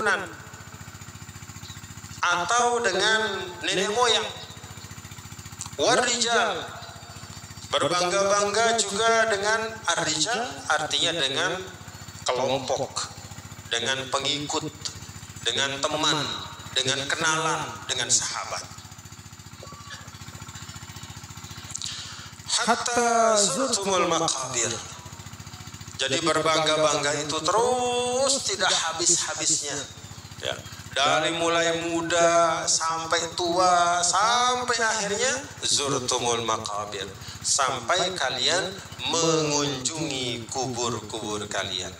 keturunan atau dengan nenek moyang. Warijal, berbangga-bangga juga dengan ar-rijal, artinya dengan kelompok, dengan pengikut, dengan teman, dengan kenalan, dengan sahabat. Hatta zurtumul maqabir. Jadi berbangga-bangga itu terus tidak habis-habisnya, ya. Dari mulai muda sampai tua, sampai akhirnya zurtumul maqabir, sampai kalian mengunjungi kubur-kubur kalian.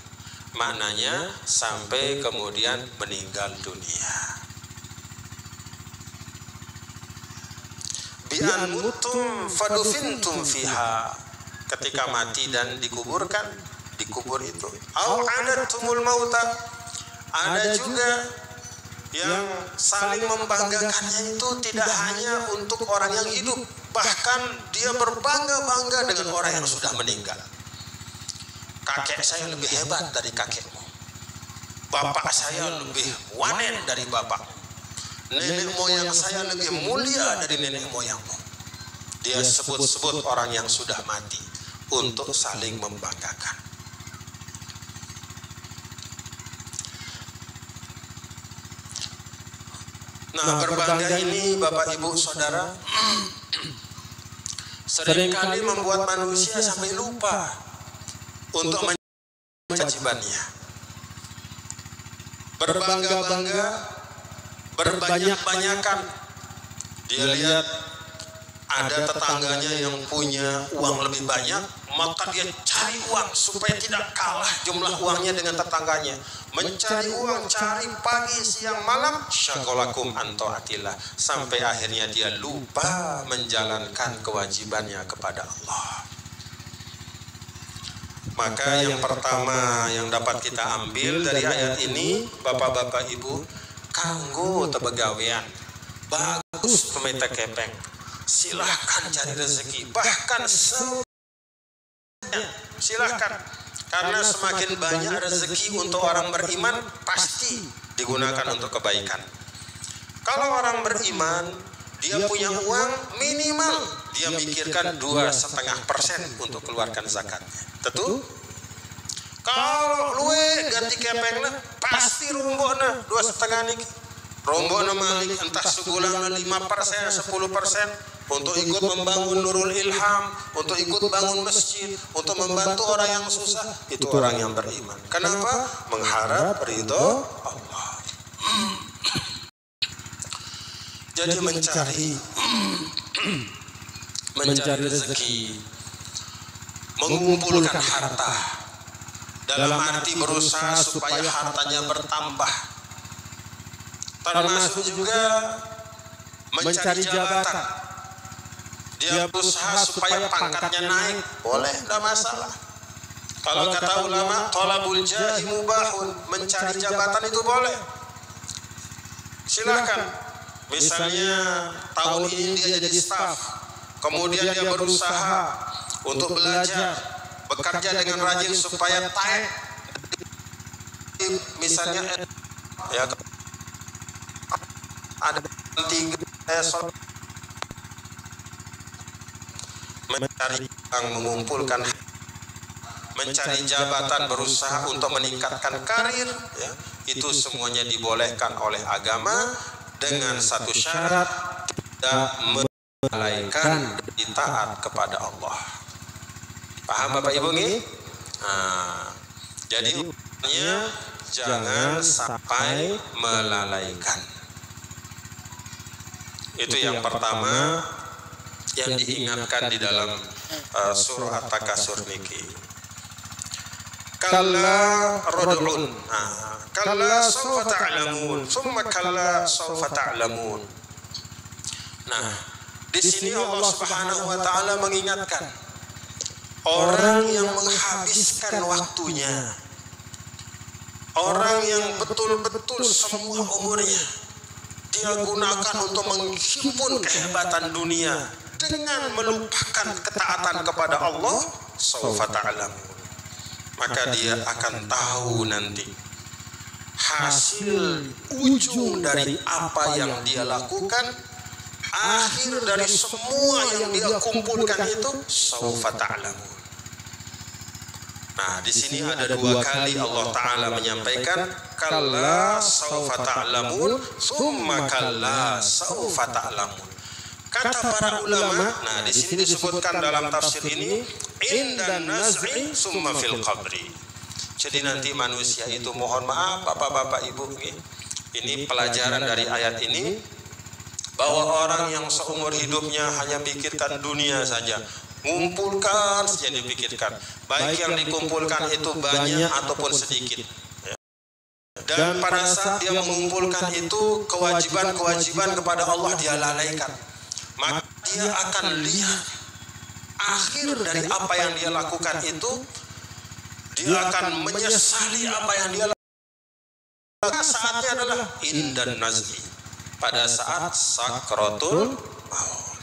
Maknanya sampai kemudian meninggal dunia. Bi an mutum fadufintum fiha, ketika mati dan dikuburkan di kubur itu. Au adatumul mauta, ada juga yang saling membanggakannya itu tidak hanya untuk orang yang hidup, bahkan dia berbangga-bangga dengan orang yang sudah meninggal. Kakek saya lebih hebat dari kakekmu, bapak saya lebih wanen dari bapak, nenek moyang saya lebih mulia dari nenek moyangmu. Dia sebut-sebut orang yang sudah mati untuk saling membanggakan. Nah, berbangga ini Bapak Ibu Saudara seringkali membuat manusia sampai lupa untuk menjalankan kewajibannya. Berbangga-bangga, berbanyak-banyakan. Dia lihat ada tetangganya yang punya uang lebih banyak, maka dia cari uang supaya tidak kalah jumlah uangnya dengan tetangganya. Mencari uang, cari pagi, siang, malam, syagolakum an taatillah, sampai akhirnya dia lupa menjalankan kewajibannya kepada Allah. Maka yang pertama yang dapat kita ambil dari ayat ini, Bapak-bapak Ibu, kanggo tebegawean, bagus pemeta kepeng, silahkan cari rezeki, bahkan silahkan. Karena semakin banyak rezeki untuk orang beriman, pasti digunakan untuk kebaikan. Kalau orang beriman, dia punya uang, minimal dia mikirkan 2,5% untuk keluarkan zakatnya. Tentu, kalau luwe ganti kepengna, pasti rombona 2,5 niki. Rombona malik entah sebulan 5%, 10%. Untuk ikut membangun Nurul Ilham, untuk ikut bangun masjid, untuk membantu orang yang susah, itu orang yang beriman. Kenapa? Mengharap ridho Allah. Jadi mencari rezeki, mengumpulkan harta, dalam arti berusaha supaya hartanya bertambah. Termasuk juga mencari jabatan. Dia berusaha supaya pangkatnya naik, boleh, tidak masalah. Kalau kata ulama, thalabul jahi mubahun, mencari jabatan itu boleh. Silahkan. Misalnya tahun ini dia jadi staf, kemudian dia berusaha untuk belajar, bekerja dengan rajin supaya naik. Misalnya, ya, ada 3 mencari uang, mengumpulkan, mencari jabatan, berusaha untuk meningkatkan karir, ya, itu semuanya dibolehkan oleh agama dengan satu syarat, tidak melalaikan taat kepada Allah. Paham Bapak Ibu nih? Nah, jadi jangan sampai melalaikan. Itu yang pertama yang diingatkan di dalam surah At-Takasur niki. Kalla rad'un, kalla sawfa ta'lamun, summa kalla sawfa ta'lamun. Nah, di sini Allah Subhanahu wa taala mengingatkan orang yang menghabiskan waktunya, orang yang betul-betul semua umurnya dia gunakan untuk menghimpun kehebatan dunia dengan melupakan ketaatan kepada Allah, sawfa ta'lamun, maka dia akan tahu nanti hasil ujung dari apa yang dia lakukan, akhir dari semua yang dia kumpulkan itu saufa ta'lamun. Nah, di sini ada dua kali Allah Ta'ala menyampaikan kalla saufa ta'lamun, summa kalla saufa ta'lamun. Kata para ulama, nah di sini disebutkan dalam tafsir ini indan naz'i summa fil qabri. Jadi nanti manusia itu, mohon maaf bapak-bapak ibu, ini pelajaran dari ayat ini, bahwa orang yang seumur hidupnya hanya pikirkan dunia saja, ngumpulkan saja dipikirkan, baik yang dikumpulkan itu banyak ataupun sedikit. Dan pada saat dia mengumpulkan itu, kewajiban-kewajiban kepada Allah dia lalaikan, maka dia akan lihat akhir dari apa yang dia lakukan itu, dia akan menyesali apa yang dia lakukan. Saatnya adalah indan naz'i, pada saat sakratul maut.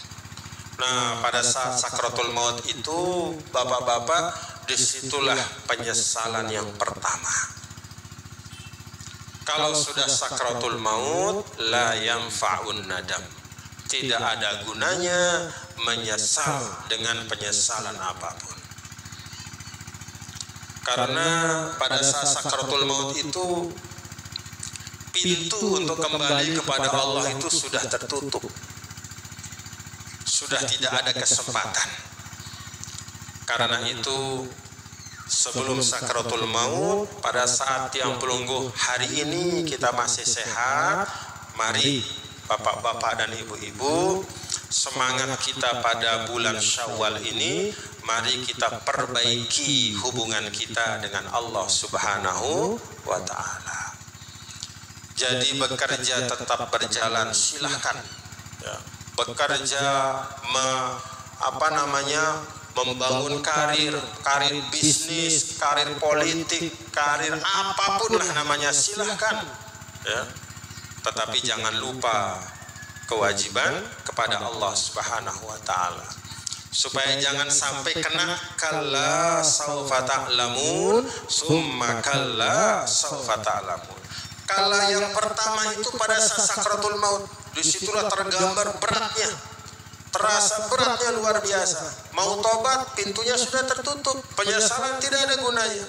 Nah, pada saat sakratul maut itu, bapak-bapak, disitulah penyesalan yang pertama. Kalau sudah sakratul maut, la yanfa'un nadam, tidak ada gunanya menyesal dengan penyesalan apapun. Karena pada saat sakratul maut itu, pintu untuk kembali kepada Allah itu sudah tertutup, sudah tidak ada kesempatan. Karena itu, sebelum sakratul maut, pada saat yang pelungguh hari ini kita masih sehat, mari bapak-bapak dan ibu-ibu, semangat kita pada bulan Syawal ini, mari kita perbaiki hubungan kita dengan Allah Subhanahu wa Ta'ala. Jadi bekerja tetap berjalan, silahkan ya. Bekerja membangun karir bisnis, karir politik, karir apapun lah namanya, silahkan ya. Tetapi jangan lupa kewajiban kepada Allah Subhanahu wa Ta'ala, supaya jangan sampai kena kalla saufa ta'lamun summa kalla saufa ta'lamun. Kalla yang pertama itu pada saat sakratul maut, disitulah tergambar beratnya, terasa beratnya luar biasa. Mau tobat, pintunya sudah tertutup, penyesalan tidak ada gunanya.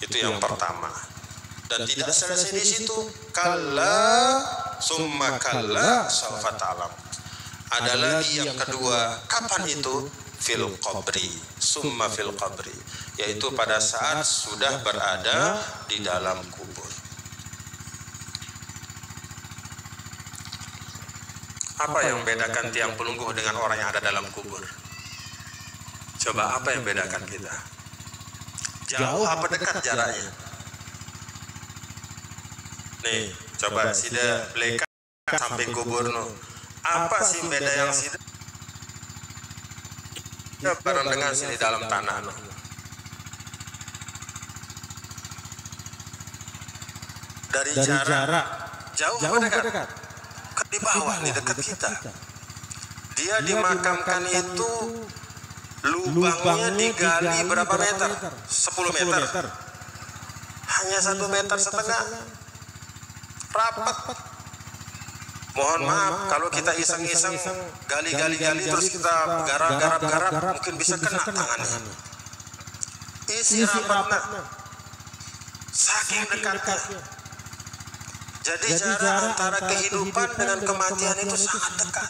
Itu yang pertama. Dan tidak selesai di situ, kalla summa kalla saufa ta'lam. Ada lagi yang kedua, kapan itu? Fil qabri, summa fil qabri, yaitu pada saat sudah berada di dalam kubur. Apa yang bedakan tiang pelungguh dengan orang yang ada dalam kubur? Coba, apa yang bedakan kita? Jauh apa dekat jaraknya? Nih, coba sida beleka sampai kubur no. Apa sih beda yang sida? Ya, bareng dengan sini dalam tanah no. Dari jarak jauh apa dekat? Di bawah nih, dekat kita. Dia dimakamkan itu lubangnya digali berapa meter? 10 meter. Hanya 1,5 meter. Rapat. Mohon maaf kalau kita iseng-iseng gali terus kita garap mungkin bisa kena tangannya. Isi rapatnya, saking dekatnya. Jadi jarak antara kehidupan dengan kematian itu sangat dekat.